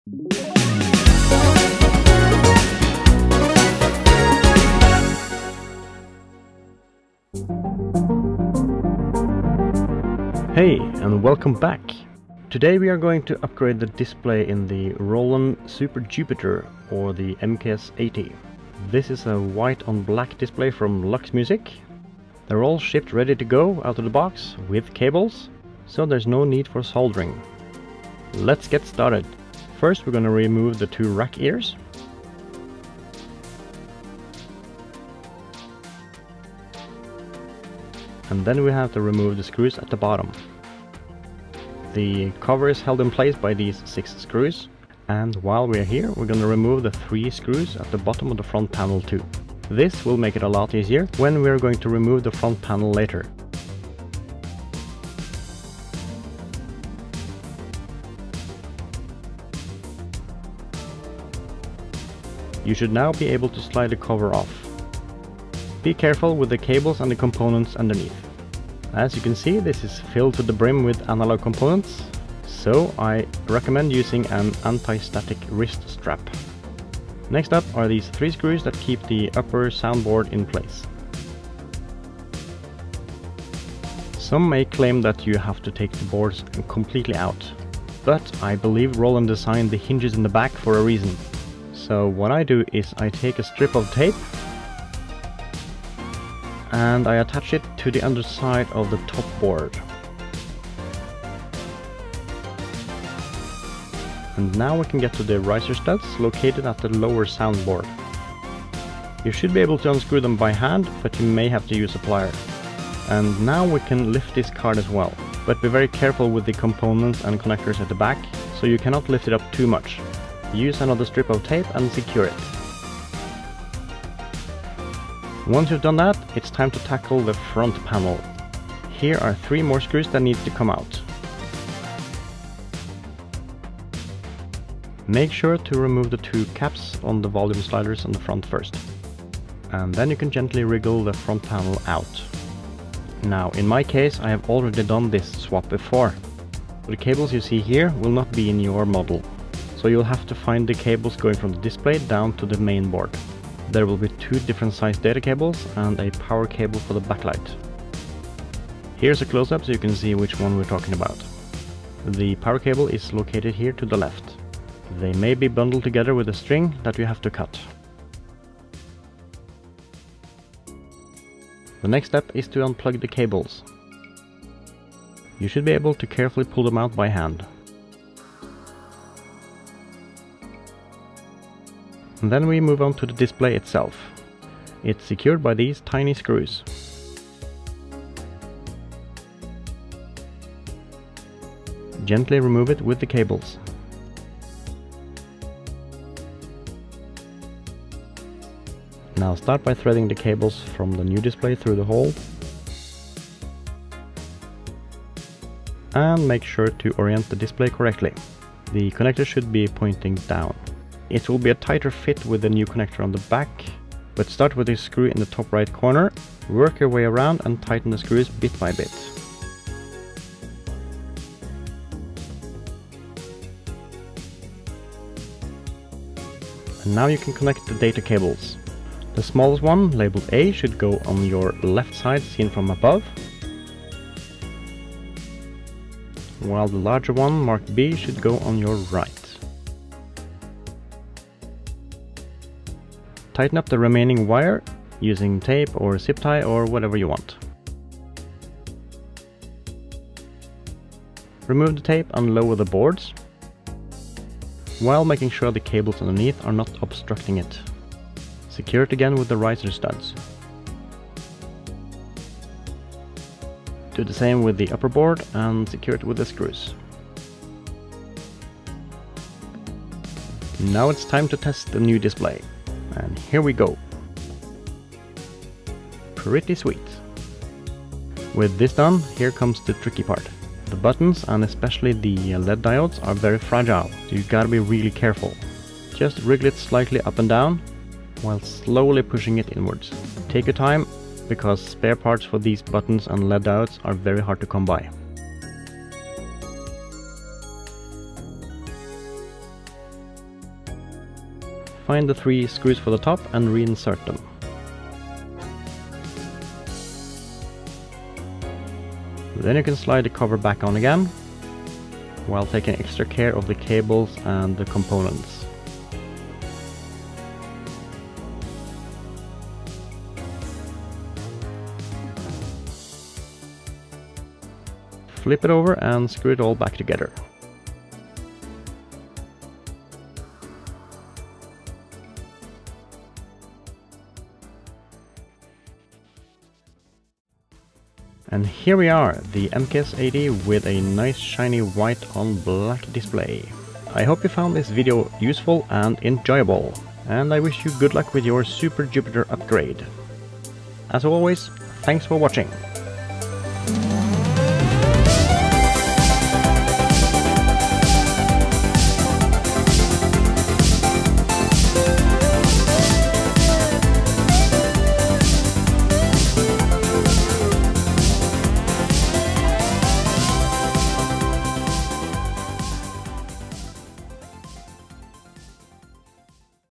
Hey, and welcome back! Today we are going to upgrade the display in the Roland Super Jupiter, or the MKS-80. This is a white on black display from Luxmuzik. They're all shipped ready to go out of the box with cables, so there's no need for soldering. Let's get started. First we're going to remove the two rack ears. And then we have to remove the screws at the bottom. The cover is held in place by these 6 screws, and while we're here we're going to remove the 3 screws at the bottom of the front panel too. This will make it a lot easier when we're going to remove the front panel later. You should now be able to slide the cover off. Be careful with the cables and the components underneath. As you can see, this is filled to the brim with analog components, so I recommend using an anti-static wrist strap. Next up are these 3 screws that keep the upper soundboard in place. Some may claim that you have to take the boards completely out, but I believe Roland designed the hinges in the back for a reason. So what I do is I take a strip of tape and I attach it to the underside of the top board. And now we can get to the riser studs located at the lower soundboard. You should be able to unscrew them by hand, but you may have to use a plier. And now we can lift this card as well, but be very careful with the components and connectors at the back, so you cannot lift it up too much. Use another strip of tape and secure it. Once you've done that, it's time to tackle the front panel. Here are 3 more screws that need to come out. Make sure to remove the 2 caps on the volume sliders on the front first. And then you can gently wriggle the front panel out. Now, in my case, I have already done this swap before. The cables you see here will not be in your model, so you'll have to find the cables going from the display down to the main board. There will be 2 different size data cables and a power cable for the backlight. Here's a close-up so you can see which one we're talking about. The power cable is located here to the left. They may be bundled together with a string that you have to cut. The next step is to unplug the cables. You should be able to carefully pull them out by hand. And then we move on to the display itself. It's secured by these tiny screws. Gently remove it with the cables. Now start by threading the cables from the new display through the hole. And make sure to orient the display correctly. The connector should be pointing down. It will be a tighter fit with the new connector on the back, but start with the screw in the top right corner, work your way around and tighten the screws bit by bit. And now you can connect the data cables. The smallest one, labeled A, should go on your left side seen from above, while the larger one, marked B, should go on your right. Tighten up the remaining wire using tape or zip tie or whatever you want. Remove the tape and lower the boards, while making sure the cables underneath are not obstructing it. Secure it again with the riser studs. Do the same with the upper board and secure it with the screws. Now it's time to test the new display. And here we go. Pretty sweet. With this done, here comes the tricky part. The buttons and especially the LED diodes are very fragile, so you gotta be really careful. Just wriggle it slightly up and down, while slowly pushing it inwards. Take your time, because spare parts for these buttons and LED diodes are very hard to come by. find the 3 screws for the top and reinsert them. Then you can slide the cover back on again, while taking extra care of the cables and the components. Flip it over and screw it all back together. And here we are, the MKS-80 with a nice shiny white on black display. I hope you found this video useful and enjoyable, and I wish you good luck with your Super Jupiter upgrade. As always, thanks for watching.